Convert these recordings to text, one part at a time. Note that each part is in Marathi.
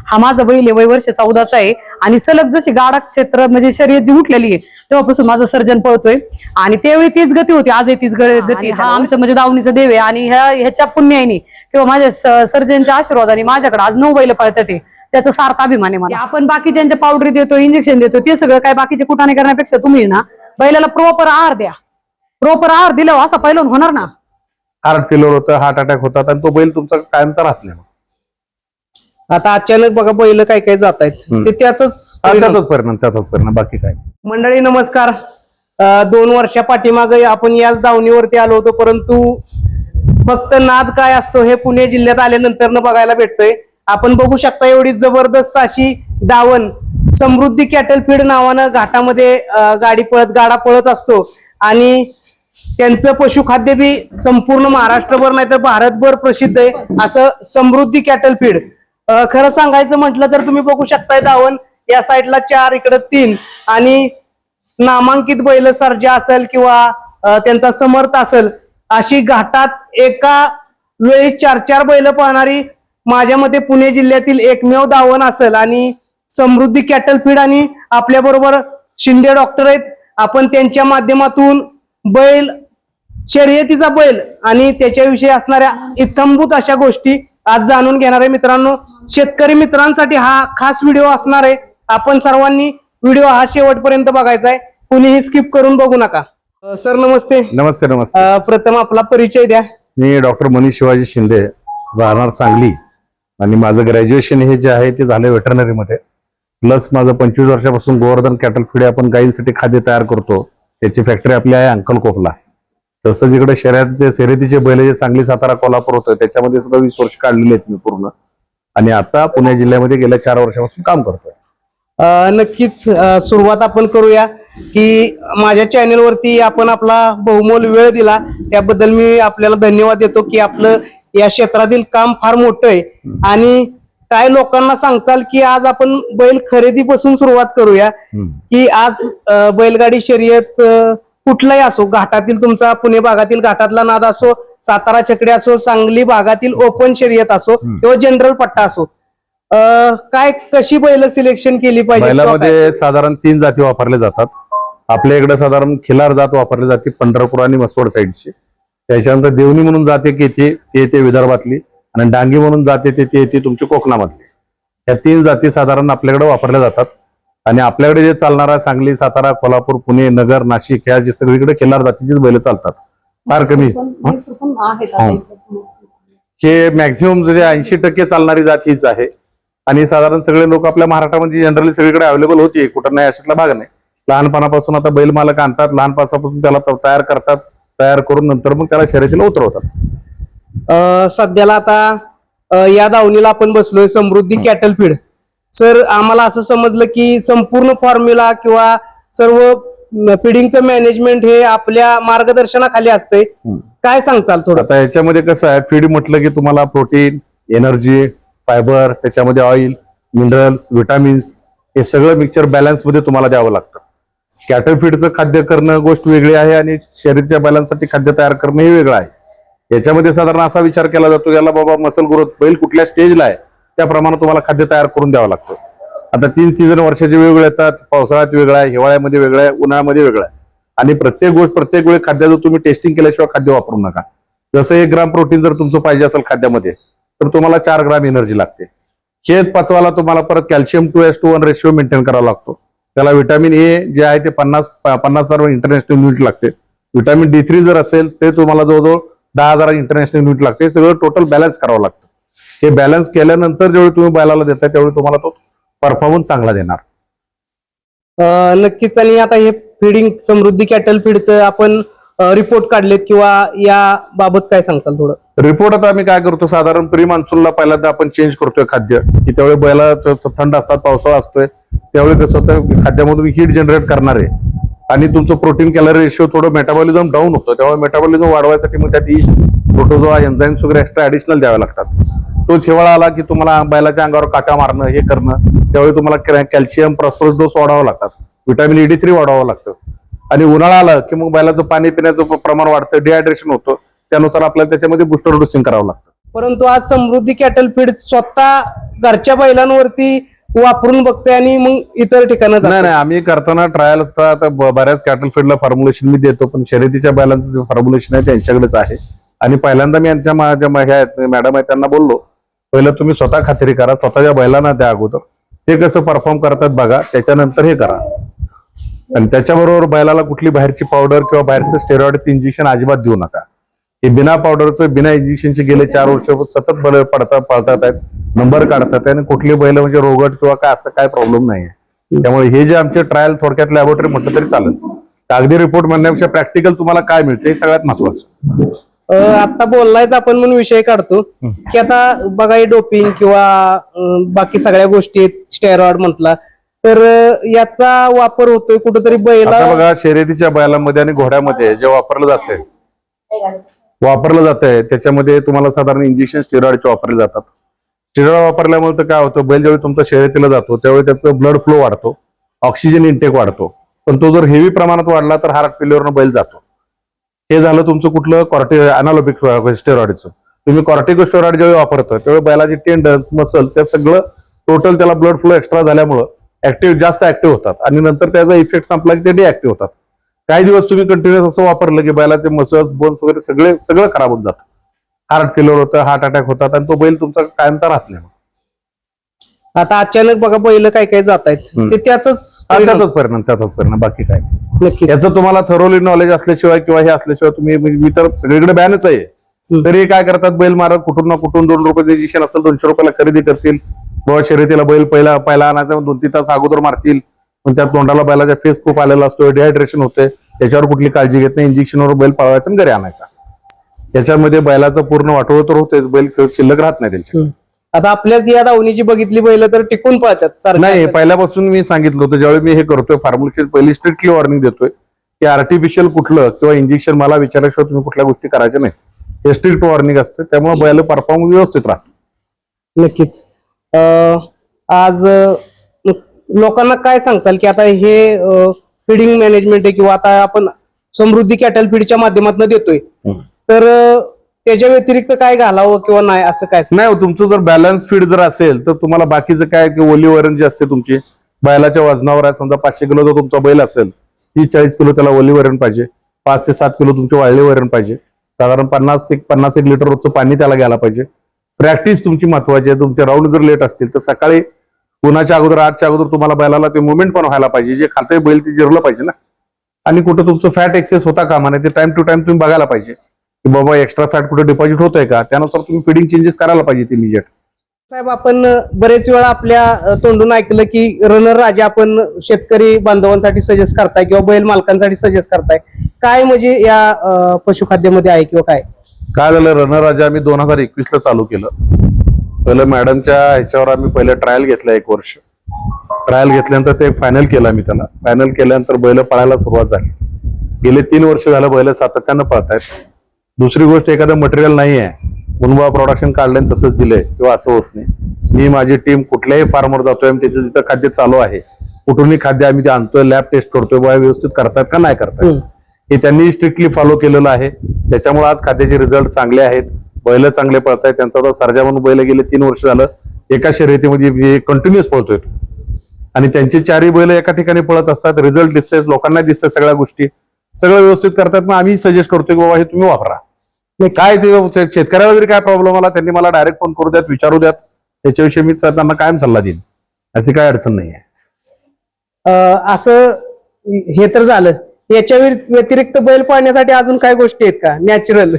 हा माझा बैल आहे, वय वर्ष 14चा आहे आणि सलग जशी गाडा क्षेत्र म्हणजे शर्यत जी उठलेली आहे तेव्हापासून माझा सर्जन पळतोय आणि त्यावेळी तीच गती होती, आजही तीच गती. हा आमचं म्हणजे दावणीचं देव आहे आणि ह्याच्या पुण्याने किंवा माझ्या सर्जनच्या आशीर्वादाने माझ्याकडे आज 9 बैल पळतात ते, त्याचा सार्थ अभिमान आहे मला. आपण बाकीच्या पावडरी देतो, इंजेक्शन देतो, ते सगळं काय बाकीचे कुठाने करण्यापेक्षा तुम्ही ना बैलाला प्रॉपर आहार द्या. प्रॉपर आहार दिला असा पहिलं होणार ना. हार्ट फेल्युअर होतं, हार्ट अटॅक होतात आणि तो बैल तुमचा कायमचा राहत नाही. आता अचानक बघा बैल काय काय जात आहेत ते त्याचाच परिणाम बाकी काय. मंडळी नमस्कार. 2 वर्षा पाठीमागे आपण याच दावणीवरती आलो होतो, परंतु फक्त नाद काय असतो हे पुणे जिल्ह्यात आल्यानंतर बघायला भेटतोय. आपण बघू शकता एवढी जबरदस्त अशी दावण समृद्धी कॅटल फीड नावानं घाटामध्ये गाडा पळत असतो आणि त्यांचं पशुखाद्य बी संपूर्ण महाराष्ट्रभर नाही तर भारतभर प्रसिद्ध आहे असं समृद्धी कॅटल फीड. खरं सांगायचं म्हटलं तर तुम्ही बघू शकताय दावण या साईडला 4 इकडे 3 आणि नामांकित बैल सर्जा असेल किंवा त्यांचा समर्थ असेल अशी घाटात एका वेळी 4 बैल पाहणारी माझ्या मते पुणे जिल्ह्यातील एकमेव दावण असेल आणि समृद्धी कॅटल फीड. आणि आपल्या बरोबर शिंदे डॉक्टर आहेत. आपण त्यांच्या माध्यमातून बैल शर्यतीचा बैल आणि त्याच्याविषयी असणाऱ्या इत्थंभूत अशा गोष्टी आज जाणून घेणार आहे. मित्रांनो, शेतकरी मित्रांसाठी हा खास व्हिडिओ असणार आहे. आपण सर्वांनी व्हिडिओ हा शेवटपर्यंत बघायचा आहे, कुणीही स्किप करून बघू नका. सर नमस्ते. नमस्ते नमस्ते. प्रथम आपला परिचय द्या. मी डॉक्टर मनीष शिवाजी शिंदे, राहणार सांगली आणि माझं ग्रॅज्युएशन हे जे आहे ते झालं वेटरनरी मध्ये. प्लस माझं 25 वर्षापासून गोवर्धन कॅटल फीड आपण गायींसाठी खाद्य तयार करतो, त्याची फॅक्टरी आपली आहे अंकलकोपला. तसंच इकडे शर्यतीचे बैल जे सांगली, सातारा, कोल्हापूर होतं त्याच्यामध्ये सुद्धा 20 वर्ष काढलेली आहेत मी पूर्ण. आणि आता पुणे जिल्ह्यामध्ये गेल्या 4 वर्षापासून काम करतोय. नक्कीच सुरुवात आपण करूया की माझ्या चॅनेलवरती आपण आपला बहुमोल वेळ दिला त्याबद्दल मी आपल्याला धन्यवाद देतो की आपलं या क्षेत्रातील काम फार मोठं आहे. आणि काय लोकांना सांगचाल की आज आपण बैल खरेदीपासून सुरुवात करूया की आज बैलगाडी शर्यत कुठलाही असो, घाटातील तुमचा पुणे भागातील घाटातला नाद असो, सातारा छकडे असो, सांगली भागातील ओपन शर्यत असो किंवा जनरल पट्टा असो, काय कशी बैल सिलेक्शन केली पाहिजे? बैलामध्ये साधारण 3 जाती वापरल्या जातात. आपल्या इकडे साधारण खिलार जात वापरली जाते पंढरपूर आणि मसवड साईडची. त्याच्यानंतर देवणी म्हणून जात एक येते, ते येते विदर्भातली, आणि डांगी म्हणून जात येते, ते येते तुमची कोकणामधली. या 3 जाती साधारण आपल्याकडे वापरल्या जातात. आणि आपल्याकडे जे चालणारा सांगली, सातारा, कोल्हापूर, पुणे, नगर, नाशिक ह्या जे सगळीकडे खिल्लार जातीचीच बैल चालतात. फार कमी हे मॅक्झिमम 80% चालणारी जात हीच आहे. आणि साधारण सगळे लोक आपल्या महाराष्ट्रामध्ये जनरली सगळीकडे अवेलेबल होती, कुठं नाही अशातला भाग नाही. लहानपणापासून आता बैल मालक आणतात, लहानपणापासून त्याला तयार करतात, तयार करून नंतर मग त्याला शर्यतीला उतरवतात. सध्याला आता या दावणीला आपण बसलोय समृद्धी कॅटल फीड. सर, आम्हाला असं समजलं की संपूर्ण फॉर्म्युला किंवा सर्व फिडिंगचं मॅनेजमेंट हे आपल्या मार्गदर्शनाखाली असतंय. काय सांगचाल थोडं? आता याच्यामध्ये कसं आहे, फीड म्हटलं की तुम्हाला प्रोटीन, एनर्जी, फायबर, त्याच्यामध्ये ऑइल, मिनरल्स, विटामिन्स हे सगळं मिक्सचर बॅलन्स मध्ये तुम्हाला द्यावं लागतं. कॅटल फीडचं खाद्य करणं गोष्ट वेगळी आहे आणि शरीराच्या बॅलन्ससाठी खाद्य तयार करणं हे वेगळं आहे. याच्यामध्ये साधारण असा विचार केला जातो, याला बाबा मसल ग्रोथ बैल कुठल्या स्टेजला आहे त्याप्रमाणे तुम्हाला खाद्य तयार करून द्यावं लागतं. आता 3 सीझन वर्षाचे वेगवेगळे येतात. पावसाळ्यात वेगळा आहे, हिवाळ्यामध्ये वेगळा आहे, उन्हाळ्यामध्ये वेगळा आहे. आणि प्रत्येक वेळी खाद्याचं तुम्ही टेस्टिंग केल्याशिवाय खाद्य वापरू नका. जसं 1 ग्राम प्रोटीन जर तुमचं पाहिजे असेल खाद्यामध्ये तर तुम्हाला 4 ग्राम एनर्जी लागते. हेच पचवायला तुम्हाला परत कॅल्शियम 2:1 रेशिओ मेंटेन करावा लागतो. त्याला व्हिटॅमिन ए जे आहे ते 50,000 इंटरनॅशनल युनिट लागते. व्हिटॅमिन D3 जर असेल ते तुम्हाला जवळजवळ 10,000 इंटरनॅशनल युनिट लागते. हे सगळं टोटल बॅलन्स करावं लागतं. हे बॅलन्स केल्यानंतर जेव्हा तुम्ही बैलाला देताय त्यावेळी तुम्हाला तो परफॉर्मन्स चांगला देणार. नक्कीच. आणि आता हे फीडिंग समृद्धी कॅटल फीडचं आपण रिपोर्ट काढलेत किंवा या बाबत काय सांगताल थोडं? रिपोर्ट आता आम्ही काय करतो, साधारण प्री मान्सूनला पहिल्यांदा आपण चेंज करतोय खाद्य, की त्यावेळी बैला थंड असतात, पावसाळा असतोय, त्यावेळी कसं होतं खाद्यामधून हीट जनरेट करणार आहे आणि तुमचं प्रोटीन कॅलरी रेशिओ थोडं मेटाबॉलिझम डाऊन होतं. त्यामुळे मेटाबॉलिझम वाढवायसाठी मग त्यात ईस्ट, प्रोटोझोआ, एन्झाईम्स वगैरे एक्स्ट्रा ऍडिशनल द्यावे लागतात. तो हिवाळा आला की तुम्हाला बैलाच्या अंगावर काटा मारणं हे करणं, त्यावेळी तुम्हाला कॅल्शियम, फॉस्फरस डोस वाढवावं लागतात, व्हिटॅमिन D3 वाढवावं लागतं. आणि उन्हाळा आला की मग बैलाचं पाणी पिण्याचं प्रमाण वाढतं, डिहायड्रेशन होतं, त्यानुसार आपल्याला त्याच्यामध्ये बुस्टर डोसिंग करावं लागतं. परंतु आज समृद्धी कॅटल फीड स्वतः घरच्या बैलांवरती वापरून बघतोय आणि मग इतर ठिकाणी नाही नाही, आम्ही करताना ट्रायल आता बऱ्याच कॅटल फीडला फॉर्म्युलेशन मी देतो, पण शर्यतीच्या बैलांचं जे फॉर्म्युलेशन आहे त्यांच्याकडेच आहे. आणि पहिल्यांदा मी यांच्या माझ्या मॅडम आहे त्यांना बोललो, पहिलं तुम्ही स्वतः खात्री करा, स्वतःच्या बैलांना द्या अगोदर, ते कसं परफॉर्म करतात बघा, त्याच्यानंतर हे करा. आणि त्याच्याबरोबर बैलाला कुठली बाहेरची पावडर किंवा बाहेरचं स्टेरॉइडचं इंजेक्शन अजिबात देऊ नका. हे बिना पावडरचं बिना इंजेक्शनचे गेले 4 वर्ष सतत बैल पळतात आहेत, नंबर काढतात आणि कुठली बैल म्हणजे रोगट किंवा काय असं काय प्रॉब्लेम नाहीये. त्यामुळे हे जे आमचे ट्रायल थोडक्यात लॅबोरेटरी म्हटलं तरी चालेल. कागदी रिपोर्ट म्हणण्यापेक्षा प्रॅक्टिकल तुम्हाला काय मिळतं हे सगळ्यात महत्वाचं. आता बोललायच आपण म्हणून विषय काढतो की आता बघा हे डोपिंग किंवा बाकी सगळ्या गोष्टी स्टेरॉइड म्हटला तर याचा वापर होतोय कुठेतरी बैला. आता बघा शर्यतीच्या बैलांमध्ये आणि घोड्यामध्ये जे वापरलं जातंय त्याच्यामध्ये तुम्हाला साधारण इंजेक्शन स्टेरॉइडचे वापरले जातात. स्टेरॉइड वापरल्यामुळे तर काय होतं, बैल ज्यावेळी तुमचा शर्यतीला जातो त्यावेळी त्याचं ब्लड फ्लो वाढतो, ऑक्सिजन इंटेक वाढतो, पण तो जर हेवी प्रमाणात वाढला तर हार्ट फेल्युअरनं बैल जातो. हे झालं तुमचं कुठलं अनालोपिक स्टेरॉइडचं. तुम्ही कॉर्टिकोस्टेरॉइड ज्यावेळी वापरतो त्यावेळी बैलाचे टेंडन्स मसल्स त्या सगळं टोटल त्याला ब्लड फ्लो एक्स्ट्रा झाल्यामुळं जास्त ऍक्टिव्ह होतात आणि नंतर त्याचा इफेक्ट संपला की ते डिऍक्टिव्ह होतात. काही दिवस तुम्ही कंटिन्युअस असं वापरलं की बैलाचे मसल्स बोन्स वगैरे सगळं खराब होत जातं, हार्ट फेल्युअर होतं, हार्ट अटॅक होतात आणि तो बैल तुमचा कायमचा राहत नाही. आता अचानक बघा बैल काय जात आहेत ते त्याचाच परिणाम बाकी काय नक्की. याचं तुम्हाला थरोली नॉलेज असल्याशिवाय किंवा हे असल्याशिवाय तुम्ही मी तर सगळीकडे बॅनच आहे, तरी काय करतात बैल मारत कुठून ना कुठून 2 रुपये इंजेक्शन असेल 200 रुपयाला खरेदी करतील. बाबा शर्यतीला बैल पहिला आणायचा 2-3 तास अगोदर मारतील, पण त्या तोंडाला बैलाचा फेस खूप आलेला असतो, डिहायड्रेशन होते, त्याच्यावर कुठली काळजी घेत नाही, इंजेक्शनवर बैल पळवायचा आणि घरी आणायचा. त्याच्यामध्ये बैलाचं पूर्ण वाटोळ तर होतेच, बैल शिल्लक राहत नाही त्यांच्या. आता आपल्याच या दावणीची बघितली बैल तर टिकून पळतात सारखं. नाही, पहिल्यापासून मी सांगितलं होतं ज्यावेळी मी हे करतोय फॉर्म्युलेशन पहिली स्ट्रिक्टली वॉर्निंग देतोय की आर्टिफिशियल कुठलं किंवा इंजेक्शन मला विचारल्याशिवाय तुम्ही कुठल्या गोष्टी करायच्या नाही, हे स्ट्रिक्ट वॉर्निंग असते. त्यामुळे बैल परफॉर्म व्यवस्थित राहतो. नक्कीच. आज लोकांना काय सांगताल की आता हे फीडिंग मॅनेजमेंट आहे किंवा आता आपण समृद्धी कॅटल फीडच्या माध्यमातून देतोय तर त्याच्या व्यतिरिक्त काय घालावं किंवा नाही असं काय नाही. तुमचं जर बॅलन्स फीड जर असेल तर तुम्हाला बाकीचं काय ओली वरण जे असते तुमची बैलाच्या वजनावर आहे, समजा 500 किलो जर तुमचा बैल असेल 30-40 किलो त्याला ओली वरण पाहिजे, 5 ते 7 किलो तुमची वाळली वरण पाहिजे, साधारण 50 लिटर रोजचं पाणी त्याला घ्यायला पाहिजे. प्रॅक्टिस तुमची महत्वाची आहे. तुमचे राऊंड जर लेट असतील तर सकाळी उन्हाच्या अगोदर 8च्या अगोदर तुम्हाला बैलाला ते मुवमेंट पण व्हायला पाहिजे, जे खाते बैल ते जिरलं पाहिजे ना. आणि कुठं तुमचं फॅट एक्सेस होता कामा नये ते टाइम टू टाइम तुम्ही बघायला पाहिजे की बाबा एक्स्ट्रा फॅट कुठे डिपॉझिट होतंय का, त्यानुसार तुम्ही फिडिंग चेंजेस करायला पाहिजे इमिजिएट. साहेब आपण बरेच वेळा आपल्या तोंडून ऐकलं की रनर राजा आपण शेतकरी बांधवांसाठी सजेस्ट करताय किंवा बैल मालकांसाठी सजेस्ट करताय, काय म्हणजे या पशुखाद्यामध्ये आहे किंवा काय झालं, रनर राजा आम्ही 2021 ला चालू केलं. पहिलं मॅडमच्या ह्याच्यावर आम्ही पहिलं ट्रायल घेतलं, 1 वर्ष ट्रायल घेतल्यानंतर ते फायनल केलं आम्ही. त्याला फायनल केल्यानंतर बैल पळायला सुरुवात झाली. गेले 3 वर्ष झालं बैल सातत्यानं पळतायत. दुसरी गोष्ट, एखादं मटेरियल नाही आहे मुनबा प्रोडक्शन काढलं तसंच दिलंय किंवा असं होत नाही. मी माझी टीम कुठल्याही फार्मवर जातोय, त्याचं जिथं खाद्य चालू आहे कुठूनही खाद्य आम्ही ते आणतोय, लॅब टेस्ट करतोय, बाय व्यवस्थित करतात का नाही करतायत हे त्यांनी स्ट्रिक्टली फॉलो केलेलं आहे. त्याच्यामुळे आज खाद्याचे रिझल्ट चांगले आहेत, बैल चांगले पळतायत. त्यांचा सर्जा म्हणून बैल गेले 3 वर्ष झालं एका शर्यतीमध्ये कंटिन्युअस पळतोय आणि त्यांचे 4ही बैल एका ठिकाणी पळत असतात. रिझल्ट दिसतंय, लोकांना दिसतंय, सगळ्या गोष्टी सगळं व्यवस्थित करतात. मग आम्ही सजेस्ट करतोय की बाबा हे तुम्ही वापरा. काय ते शेतकऱ्याला जरी काय प्रॉब्लेम आला त्यांनी मला डायरेक्ट फोन करू द्यात, विचारू द्यात, त्याच्याविषयी मी त्यांना कायम सल्ला देईन, याची काय अडचण नाही आहे. असं हे तर झालं. याच्या व्यतिरिक्त बैल पाळण्यासाठी अजून काय गोष्टी आहेत का नॅचरल?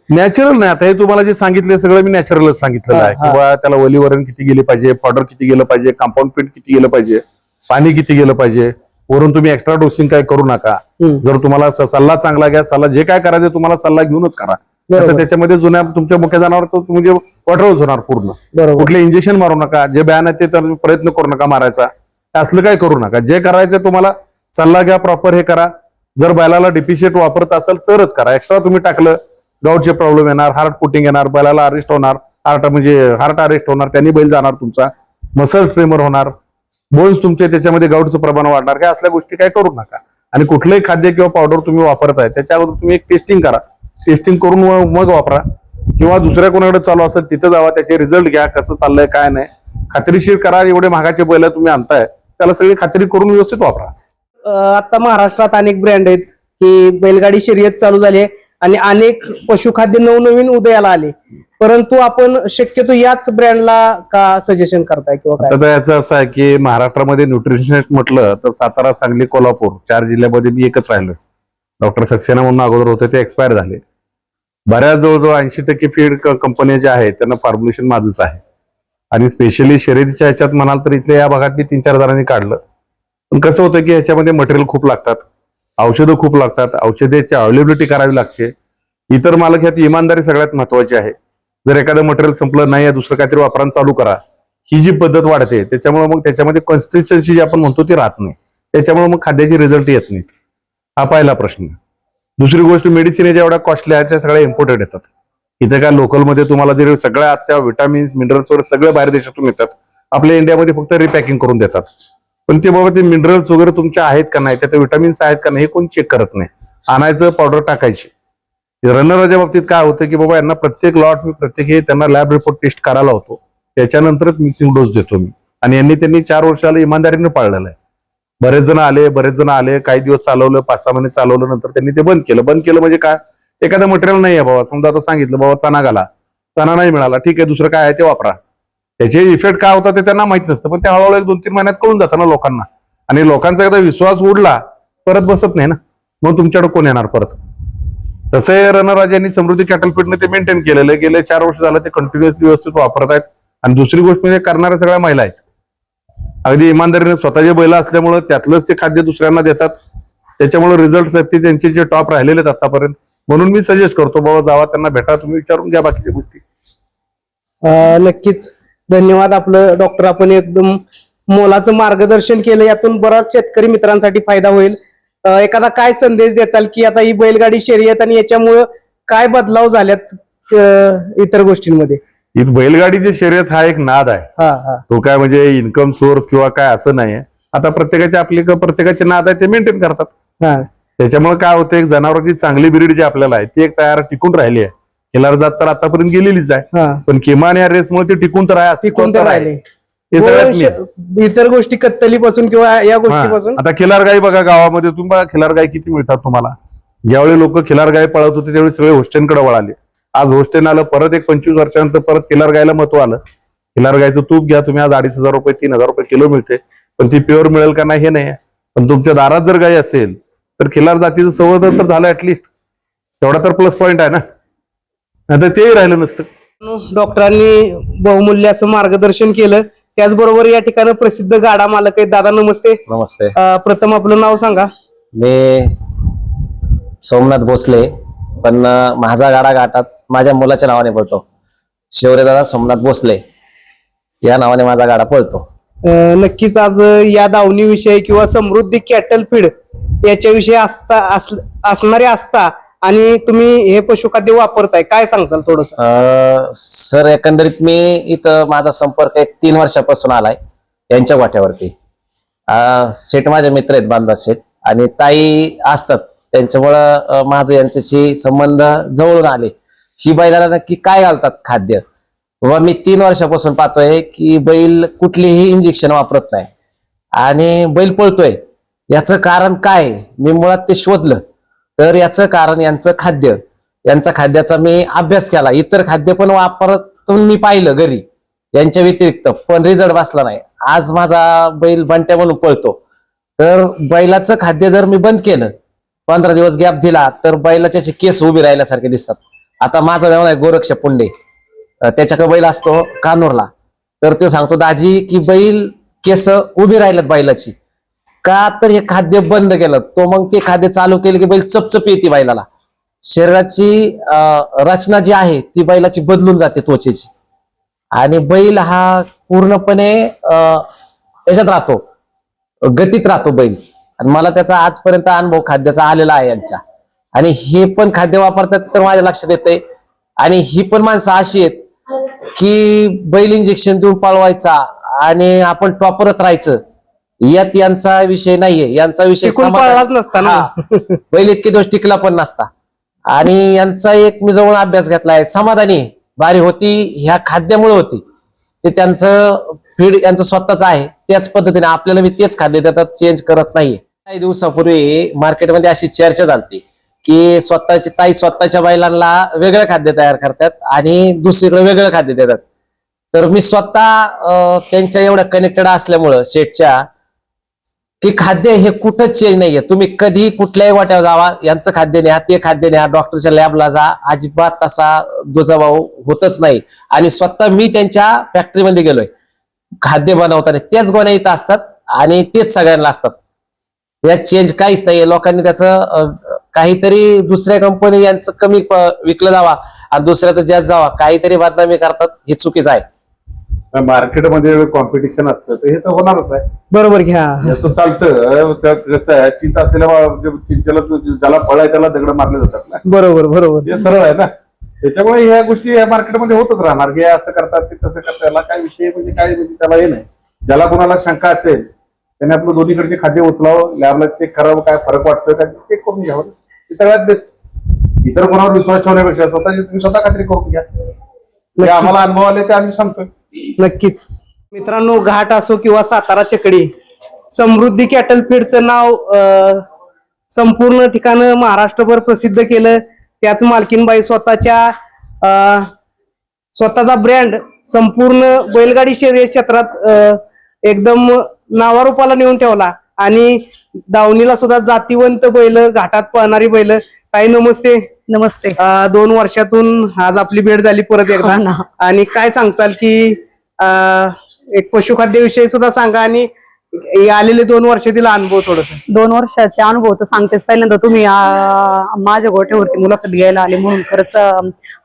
नॅचरल नाही, आता हे तुम्हाला जे सांगितले सगळं मी नॅचरलच सांगितलेलं आहे. किंवा त्याला ओली वरण किती गेली पाहिजे, पावडर किती गेलं पाहिजे, कंपाऊंड फीड किती गेलं पाहिजे, पाणी किती गेलं पाहिजे, वरून तुम्ही एक्स्ट्रा डोसिंग काय करू नका. जर तुम्हाला सल्ला चांगला घ्या, सल्ला जे काय करायचं तुम्हाला सल्ला घेऊनच करा. त्याच्यामध्ये जुन्या तुमच्या मुख्य जनावर तो म्हणजे वॉटरच होणार पूर्ण. कुठले इंजेक्शन मारू नका, जे बॅन आहे ते तर प्रयत्न करू नका मारायचा, असलं काय करू नका. जे करायचं तुम्हाला सल्ला घ्या, प्रॉपर हे करा. जर बैलाला डिफिशियंट वापरत असेल तरच करा. एक्स्ट्रा तुम्ही टाकलं गाऊटचे प्रॉब्लेम येणार, हार्ट पुटिंग येणार, बैलाला अरेस्ट होणार, हार्ट अरेस्ट होणार, त्यांनी बैल जाणार तुमचा, मसल ट्रेमर होणार, बोन्स तुमचे त्याच्यामध्ये गाऊटचं प्रमाण वाढणार. काय असल्या गोष्टी काय करू नका. आणि कुठलंही खाद्य किंवा पावडर तुम्ही वापरताय त्याच्या अगोदर तुम्ही एक टेस्टिंग करा, टेस्टिंग करून मग वापरा. किंवा दुसऱ्या कोणाकडे चालू असेल तिथे जावा, त्याचे रिझल्ट घ्या, कसं चाललंय काय नाही, खात्रीशीर करा. एवढे महागाचे बैल तुम्ही आणताय, त्याला सगळी खात्री करून व्यवस्थित वापरा. आता महाराष्ट्रात अनेक ब्रँड आहेत की बैलगाडी शर्यत चालू झाली आहे आणि अनेक पशुखाद्य नवनवीन उदयाला आले, परंतु आपण शक्यतो याच ब्रँडला का सजेशन करताय किंवा काय? आता याचं असं आहे की महाराष्ट्रामध्ये न्यूट्रिशनिस्ट म्हटलं तर सातारा, सांगली, कोल्हापूर 4 जिल्ह्यामध्ये मी एकच राहिलो. डॉक्टर सक्सेना म्हणून अगोदर होते, ते एक्सपायर झाले. बऱ्याच जवळजवळ 80% फीड कंपन्या ज्या आहेत त्यांना फॉर्म्युलेशन माझंच आहे. आणि स्पेशली शर्यतीच्या ह्याच्यात म्हणाल तर इथल्या या भागात मी 3-4 जणांनी काढलं. पण कसं होतं की ह्याच्यामध्ये मटेरियल खूप लागतात, औषधं खूप लागतात, औषधाची अवेलेबिलिटी करावी लागते. इतर मालक ह्यात इमानदारी सगळ्यात महत्वाची आहे. जर एखादं मटेरियल संपलं नाही, दुसरं काहीतरी वापरायला चालू करा, ही जी पद्धत वाढते त्याच्यामुळे मग त्याच्यामध्ये कन्सिस्टन्सी जी आपण म्हणतो ती राहत नाही. त्याच्यामुळे मग खाद्याचे रिझल्ट येत नाहीत. हा पहिला प्रश्न. दुसरी गोष्ट, मेडिसिन ज्या एवढ्या कॉस्टली आहेत त्या सगळ्या इम्पोर्टेड येतात. इथे काय लोकलमध्ये तुम्हाला जर सगळ्या आजच्या विटामिन्स, मिनरल्स वगैरे सगळे बाहेर देशातून येतात, आपल्या इंडियामध्ये फक्त रिपॅकिंग करून देतात. पण ते बाबा ते मिनरल्स वगैरे तुमच्या आहेत का नाही, त्यात विटामिन्स आहेत का नाही हे कोण चेक करत नाही. आणायचं, पावडर टाकायची. रनरच्या बाबतीत काय होतं की बाबा यांना प्रत्येक लॉट मी प्रत्येक त्यांना लॅब रिपोर्ट टेस्ट करायला होतो, त्याच्यानंतरच मिक्सिंग डोस देतो मी. आणि त्यांनी 4 वर्षाला इमानदारीने पाळलेलं आहे. बरेच जण आले, काही दिवस चालवलं, 5-6 महिने चालवलं, नंतर त्यांनी ते बंद केलं म्हणजे काय, एखादं मटेरियल नाही आहे बाबा, समजा आता सांगितलं बाबा चणा घाला, चणा नाही मिळाला, ठीक आहे, दुसरं काय आहे ते वापरा. त्याचे इफेक्ट काय होता ते त्यांना माहित नसतं, पण ते हळूहळू 1-2-3 महिन्यात कळून जातं ना लोकांना. आणि लोकांचा एकदा विश्वास उडला परत बसत नाही ना, मग तुमच्याकडे कोण येणार परत. तसं रणराज यांनी समृद्धी कॅटल फीडने ते मेंटेन केलेलं आहे. गेले 4 वर्ष झालं ते कंटिन्युअसली व्यवस्थित वापरत आहेत. आणि दुसरी गोष्ट म्हणजे करणाऱ्या सगळ्या महिला आहेत. अगदी इमानदारीने स्वतःचे बैल असल्यामुळे त्यातलंच ते खाद्य दुसऱ्यांना देतात. त्याच्यामुळे रिझल्ट आहेत ते त्यांचे जे टॉप राहिलेले आहेत आतापर्यंत. म्हणून मी सजेस्ट करतो बाबा जावा, त्यांना भेटा, तुम्ही विचारून घ्या बाकीच्या गोष्टी. नक्कीच धन्यवाद आपलं डॉक्टर. आपण एकदम मोलाचं मार्गदर्शन केलं, यातून बराच शेतकरी मित्रांसाठी फायदा होईल. एखादा काय संदेश द्याल की आता ही बैलगाडी शर्यत आणि याच्यामुळं काय बदलाव झाल्यात इतर गोष्टींमध्ये? इथं बैलगाडीची शर्यत हा एक नाद आहे. तो काय म्हणजे इन्कम सोर्स किंवा काय असं नाही. आता प्रत्येकाचे नाद आहे ते मेंटेन करतात. त्याच्यामुळे काय होतं, एक जनावरांची चांगली ब्रीड जी आपल्याला आहे ती एक तयार टिकून राहिली आहे. खिलार जात तर आतापर्यंत गेलेलीच आहे, पण किमान या रेसमुळे ती टिकून तर आहे, टिकून तर राहिले. हे सगळ्यात इतर गोष्टी कत्तलीपासून किंवा या गोष्टीपासून. आता खिलार गाई बघा, गावामध्ये तुम्ही बघा खिलार गाई किती मिळतात तुम्हाला. ज्यावेळी लोक खिलार गाई पळत होते त्यावेळी सगळे होस्टेनकडे वळाले. आज होस्टेन आलं, परत एक 25 वर्षानंतर परत खिलार गायला महत्व आलं. खिलार गायचं तूप घ्या तुम्ही, आज 2,500 रुपये 3,000 रुपये किलो मिळते, पण ती प्युअर मिळेल का नाही हे नाही. पण तुमच्या दारात जर गाय असेल तर खिलार जातीचं संवर्धन तर झालं ऍटलिस्ट, तेवढा तर प्लस पॉईंट आहे ना, नाहीतर तेही राहिलं नसतं. डॉक्टरांनी बहुमूल्य असं मार्गदर्शन केलं. त्याचबरोबर या ठिकाणी प्रसिद्ध गाडा मालक आहेत. दादा नमस्ते. नमस्ते. प्रथम आपलं नाव सांगा. मी सोमनाथ भोसले, पण माझा गाडा घाटात माझ्या मुलाच्या नावाने पळतो. शिवरेदादा सोमनाथ भोसले या नावाने माझा गाडा पळतो. नक्कीच आज या दावणीविषयी किंवा समृद्धी कॅटल फीड याच्याविषयी असणारे असता आणि तुम्ही हे पशुखाद्य वापरताय, काय सांगताल थोडस? सर, एकंदरीत मी इथं माझा संपर्क 3 वर्षापासून आलाय यांच्या वाट्यावरती. शेठ माझे मित्र आहेत, बांधा शेठ आणि ताई असतात, त्यांच्यामुळं माझं यांच्याशी संबंध जवळून आले. ही बैलाला नक्की काय घालतात खाद्य, बाबा मी 3 वर्षापासून पाहतोय की बैल कुठलीही इंजेक्शन वापरत नाही आणि बैल पळतोय. याचं कारण काय, मी मुळात ते शोधलं. तर याचं कारण यांचं खाद्य, यांचा खाद्याचा मी अभ्यास केला. इतर खाद्य पण वापरत मी पाहिलं घरी यांच्या व्यतिरिक्त, पण रिझल्ट बसला नाही. आज माझा बैल बंट्या म्हणून पळतो, तर बैलाचं खाद्य जर मी बंद केलं, 15 दिवस गॅप दिला, तर बैलाचे असे केस उभे राहिल्यासारखे दिसतात. आता माझा नाव आहे गोरक्ष पुंडे, त्याच्याकडे बैल असतो कानूरला, तर तो सांगतो दाजी की बैल केस उभी राहिल्यात बैलाची का, तर हे खाद्य बंद केलं. तो मग ते खाद्य चालू केलं की बैल चपचप येते बैलाला. शरीराची रचना जी आहे ती बैलाची बदलून जाते त्वचेची, आणि बैल हा पूर्णपणे याच्यात राहतो, गतीत राहतो बैल. आणि मला त्याचा आजपर्यंत अनुभव खाद्याचा आलेला आहे यांच्या. आणि हे पण खाद्य वापरतात तर माझ्या लक्षात येतंय. आणि ही पण माणसं अशी आहेत की बैल इंजेक्शन देऊन पळवायचा आणि आपण टॉपरच राहायचं, यात यांचा विषय नाहीये. यांचा विषय पळलाच नसता ना, बैल इतके दिवस टिकला पण नसता. आणि यांचा एक मी जवळ अभ्यास घेतलाय, समाधानी बारी होती ह्या खाद्यामुळे होती. ते त्यांचं फीड यांचं स्वतःच आहे, त्याच पद्धतीने आपल्याला मी तेच खाद्य देतात, चेंज करत नाहीये. काही दिवसापूर्वी मार्केटमध्ये अशी चर्चा झाली की स्वतःच्या बैलांना वेगळं खाद्य तयार करतात आणि दुसरीकडे वेगळं खाद्य देतात. तर मी स्वतः त्यांच्या एवढ्या कनेक्टेड असल्यामुळं शेटच्या, की खाद्य हे कुठंच चेंज नाहीये. तुम्ही कधी कुठल्याही वाट्यावर जावा, यांचं खाद्य न्या, ते खाद्य न्या, डॉक्टरच्या लॅबला जा, अजिबात तसा दुजाभाव होतच नाही. आणि स्वतः मी त्यांच्या फॅक्टरीमध्ये गेलोय, खाद्य बनवताना तेच गोण्या इथं असतात आणि तेच सगळ्यांना असतात. यात चेंज काहीच नाहीये. लोकांनी त्याचं काहीतरी दुसऱ्या कंपनी यांचं कमी विकलं जावा आणि दुसऱ्याचं जास्त जावा, काहीतरी बदनामी करतात, हे चुकीचं आहे. मार्केटमध्ये कॉम्पिटिशन असतं तर हे तर होणारच आहे. बरोबर घ्या. याचं चालतं. त्यात कसं आहे, चिंता असलेल्या चिंतेला ज्याला फळ आहे त्याला दगड मारले जातात ना. बरोबर हे सरळ आहे ना. त्याच्यामुळे ह्या गोष्टी या मार्केटमध्ये होतच राहणार. हे असं करतात, ते तसं करतात, याला काय विषय म्हणजे काय, म्हणजे त्याला हे नाही. ज्याला कोणाला शंका असेल त्याने आपलं दोन्हीकडचे खाद्य उचलावं, लॅबला चेक करावं, काय फरक वाटतोय का चेक करून घ्यावं. ते सगळ्यात बेस्ट. इतर कोणावर विश्वास ठेवण्यापेक्षा स्वतः खात्री करून घ्या. जे आम्हाला अनुभव आले ते आम्ही सांगतोय. नक्कीच. मित्रांनो, घाट असो किंवा सातारा चकडी, समृद्धी कॅटल फीडचं नाव संपूर्ण ठिकाणं महाराष्ट्रभर प्रसिद्ध केलं. त्याच मालकीनबाई स्वतःचा ब्रँड संपूर्ण बैलगाडी शर्यत क्षेत्रात एकदम नावारूपाला नेऊन ठेवला. आणि दावणीला सुद्धा जातीवंत बैल, घाटात पळणारी बैल. काही नमस्ते. नमस्ते. 2 वर्षातून आज आपली भेट झाली परत एकदा. हो ना. आणि काय सांगचाल की एक पशुखाद्याविषयी सुद्धा सांगा आणि आलेले 2 वर्षातील अनुभव थोडस. 2 वर्षाचे अनुभव तर सांगतेच. पहिल्यांदा तुम्ही माझ्या गोठ्यावरती मुलाखत घ्यायला आले म्हणून खरंच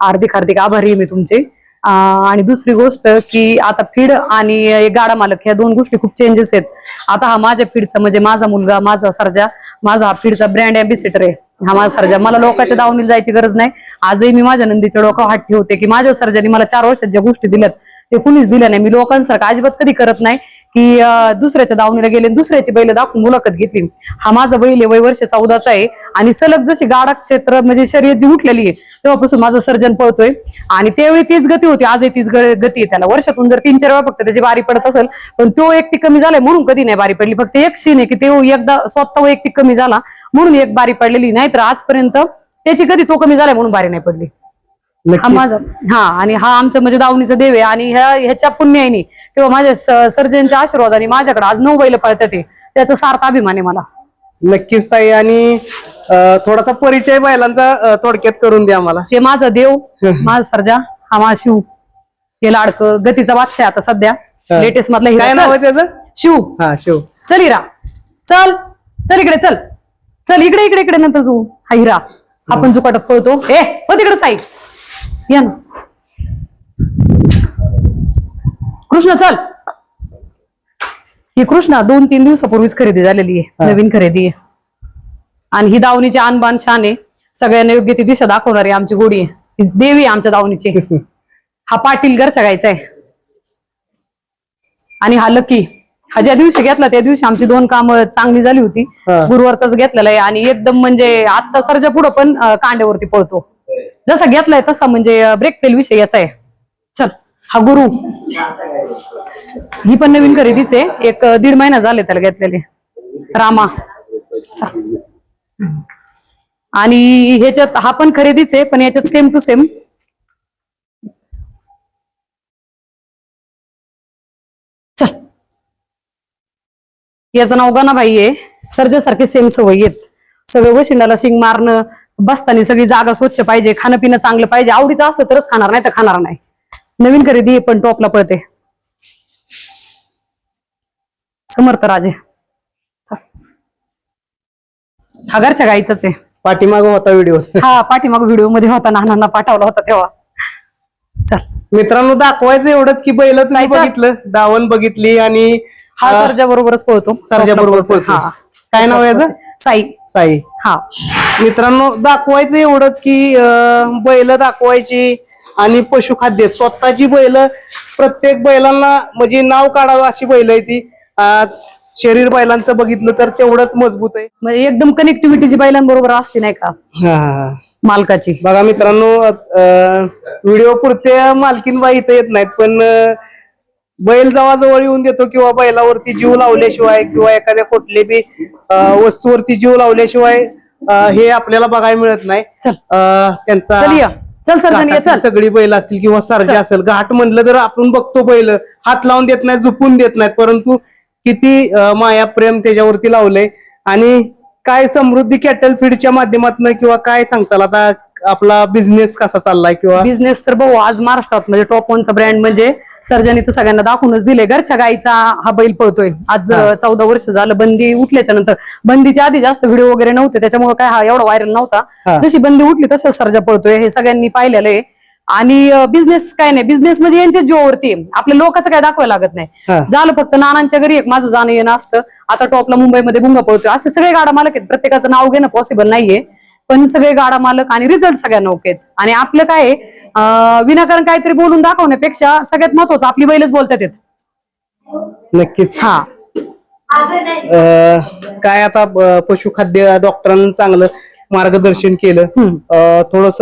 हार्दिक आभारी आहे मी तुमचे. आणि दुसरी गोष्ट की आता फीड आणि गाडा मालक ह्या 2 गोष्टी खूप चेंजेस आहेत. आता हा माझ्या फीडचा म्हणजे माझा मुलगा, माझा सर्जा, माझा हा फीडचा ब्रँड अँबॅसिडर आहे. हा माझा सर्जा. मला लोकांच्या दावणीला जायची गरज नाही. आजही मी माझ्या नंदीच्या डोक्यावर हात ठेवते की माझ्या सर्जाने मला 4 वर्षात ज्या गोष्टी दिल्यात ते कुणीच दिल्या नाही. मी लोकांसारखं अजिबात कधी करत नाही की दुसऱ्याच्या दावणीला गेले, दुसऱ्याची बैल दाखवून मुलाखत घेतली. हा माझा बैल आहे, वय वर्ष 14चा आहे. आणि सलग जशी गाडा क्षेत्र म्हणजे शर्यत जी उठलेली आहे तेव्हापासून माझं सर्जन पळतोय. आणि त्यावेळी तीच गती होती, आजही तीच गती आहे. त्याला वर्षातून जर 3-4 वेळा फक्त त्याची बारी पडत असेल, पण तो एकटी कमी झालाय म्हणून कधी नाही बारी पडली. फक्त एक शीन आहे की ते एकदा स्वतः वैयक्तिक कमी झाला म्हणून एक बारी पडलेली, नाहीतर आजपर्यंत त्याची कधी तो कमी झालाय म्हणून बारी नाही पडली. हा माझा आणि हा आमचं म्हणजे दावणीचा देव आहे. आणि ह्याच्या पुण्याईने किंवा माझ्या सर्जनच्या आशीर्वादाने माझ्याकडे आज 9 बैल पळतात. त्याचा सार्थ अभिमान आहे मला. नक्कीच ताई. आणि थोडासा परिचय बैलांचा थोडक्यात करून द्या मला. ते माझा देव, माझा सर्जा, हा माझा शिव, हे लाडकं गतीचा बादशाह आता सध्या लेटेस्ट मधला हिरा. काय नाव आहे त्याचं? शिव. हा, शिव. चल हिरा, चल चल इकडे, चल इकडे नंतर जाऊ. हा हिरा आपण जुकाटात पळतो. हो तिकडे साई या ना. कृष्णा चल. ही कृष्णा 2-3 दिवसापूर्वीच खरेदी झालेली आहे, नवीन खरेदी आहे. आणि ही दावणीची आणबाण शान आहे. सगळ्यांना योग्य ती दिशा दाखवणारी आमची गोडी आहे. ही देवी आहे आमच्या दावणीची. हा पाटील घरच्या गायचा आहे. आणि हा लकी, हा ज्या दिवशी घेतला त्या दिवशी आमची 2 कामं चांगली झाली होती. गुरुवारचाच घेतलेला आहे. आणि एकदम म्हणजे आता सरच्या पुढं पण कांड्यावरती पळतो. जसा घेतलाय तसा म्हणजे ब्रेक फेल विषय याचा आहे. चल. हा गुरु, ही पण नवीन खरेदीच आहे. 1-1.5 महिना झाले त्याला घेतलेले. रामा. आणि ह्याच्यात हा पण खरेदीच आहे, पण याच्यात सेम टू सेम चल. याचं नाव गणाबाई आहे. सर्जासारखे सेम सवयी आहेत. सगळं वशिंडाला शिंग मारणं, बसताना सगळी जागा स्वच्छ पाहिजे, खाणं पिणं चांगलं पाहिजे. आवडीचं असलं तरच खाणार, नाही तर खाणार नाही. नवीन खरेदी पण टॉपला पळते. समर्थ राजे. हा घरच्या गाईचाच आहे. पाठीमाग होता व्हिडिओ. हा पाठीमाग व्हिडिओ मध्ये होता, नानांना पाठवला होता तेव्हा. चल मित्रांनो, दाखवायचं एवढंच की बैल तुम्ही बघितलं, दावण बघितली आणि हा सर्जा बरोबरच पळतो. सर्जा बरोबर पळतो. काय नाव आहे याचं? साई. साई. हा मित्रांनो, दाखवायचं एवढंच की बैल दाखवायची आणि पशुखाद्य स्वतःची बैल, प्रत्येक बैलांना म्हणजे नाव काढावं अशी बैल आहे ती. शरीर बैलांचं बघितलं तर तेवढंच मजबूत आहे. म्हणजे एकदम कनेक्टिव्हिटीची बैलांबरोबर असते नाही का. मालकाची. बघा मित्रांनो, व्हिडिओ पुरते मालकीनबाई इथं येत नाहीत, पण बैल जेव्हा जवळ येऊन देतो किंवा बैलावरती जीव लावल्याशिवाय किंवा एखाद्या कुठली बी वस्तूवरती जीव लावल्याशिवाय हे आपल्याला बघायला मिळत नाही. चल त्यांचा चल ये. चल सर्जन ये. घाटातली चल सगळी बैल असतील किंवा सर्जा असेल, घाट म्हणलं तर आपण बघतो बैल हात लावून देत नाहीत, झुपून देत नाहीत, परंतु किती माया प्रेम त्याच्यावरती लावलंय. आणि काय समृद्धी कॅटल फीडच्या माध्यमातून किंवा काय सांगताल आता आपला बिझनेस कसा चाललाय किंवा बिझनेस तर भाऊ आज महाराष्ट्रात म्हणजे टॉप 1चा ब्रँड म्हणजे सर्जनी तर सगळ्यांना दाखवूनच दिले. घरच्या गाईचा हा बैल पळतोय आज 14 वर्ष झालं. बंदी उठल्याच्या नंतर, बंदीच्या आधी जास्त व्हिडिओ वगैरे नव्हते त्याच्यामुळे काय हा एवढा व्हायरल नव्हता. जशी बंदी उठली तसंच सर्जा पळतोय, हे सगळ्यांनी पाहिलेलं आहे. आणि बिझनेस काय नाही, बिझनेस म्हणजे यांच्या जीवावरती, आपल्या लोकांचं काय दाखवायला लागत नाही. झालं फक्त नानांच्या घरी एक माझं जाणं येणं असतं. आता टॉपला मुंबईमध्ये भुंगा पळतोय, असे सगळे गाडा मालक आहेत. प्रत्येकाचं नाव घेणं पॉसिबल नाहीये, पण सगळे गाडा मालक आणि रिझल्ट सगळ्यांना ओके आहेत. आणि आपलं काय विनाकारण काहीतरी बोलून दाखवण्यापेक्षा सगळ्यात महत्वाचं आपली बैलच बोलतात येत. नक्कीच. हा काय आता पशुखाद्य डॉक्टरांनी चांगलं मार्गदर्शन केलं. थोडस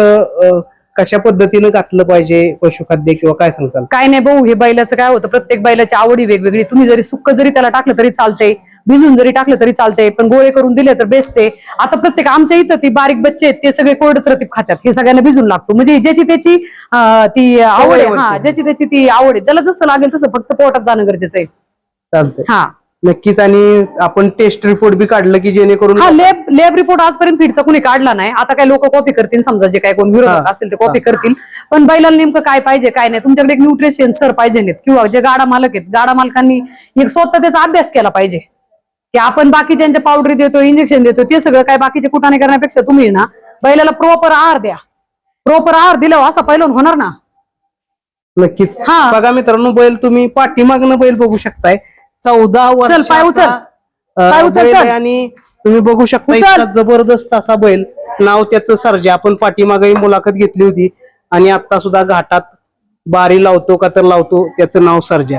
कशा पद्धतीनं घातलं पाहिजे पशुखाद्य किंवा काय सांगताल? काय नाही भाऊ, हे बैलाचं काय होतं, प्रत्येक बैलाची आवडी वेगवेगळी. तुम्ही जरी सुक्क जरी त्याला टाकलं तरी चालतंय, भिजून जरी टाकलं तरी चालतंय, पण गोळे करून दिले तर बेस्ट आहे. आता प्रत्येक आमच्या इथं ती बारीक बच्चे आहेत ते सगळे कोरडच रतीब खातात, हे सगळ्यांना भिजून लागतो. म्हणजे ज्याची त्याची ती आवड आहे, हा ज्याची त्याची ती आवड आहे, ज्याला जसं लागेल तसं फक्त पोटात जाणं गरजेचं आहे. चालतंय. हा नक्कीच. आणि आपण टेस्ट रिपोर्ट बी काढलं की जेणेकरून हा लॅब रिपोर्ट आजपर्यंत फीडचा कुणी काढला नाही. आता काय लोक कॉपी करतील, समजा जे काय कोण विरोधक असेल ते कॉपी करतील, पण बैलाला नेमकं काय पाहिजे काय नाही, तुमच्याकडे एक न्यूट्रिशन सर पाहिजे नाहीत, किंवा जे गाडा मालक आहेत, गाडा मालकांनी एक स्वतः त्याचा अभ्यास केला पाहिजे की आपण बाकीच्यांच्या पावडरी देतो, इंजेक्शन देतो, ते सगळं काय बाकीचे कुठाने करण्यापेक्षा तुम्ही ना बैलाला प्रॉपर आहार द्या. प्रॉपर आहार दिल्यावर असा पैलवान होणार ना. नक्कीच. हा. बघा मित्रांनो, बैल तुम्ही पाठीमागनं बैल बघू शकताय. 14 चल पाय उचल, पाय उचल, बैल चल. आहे आणि तुम्ही बघू शकता उचल. इतका जबरदस्त असा बैल. नाव त्याचं सर्जा. आपण पाठीमागे मुलाखत घेतली होती आणि आता सुद्धा घाटात बारी लावतो का तर लावतो, त्याचं नाव सर्जा.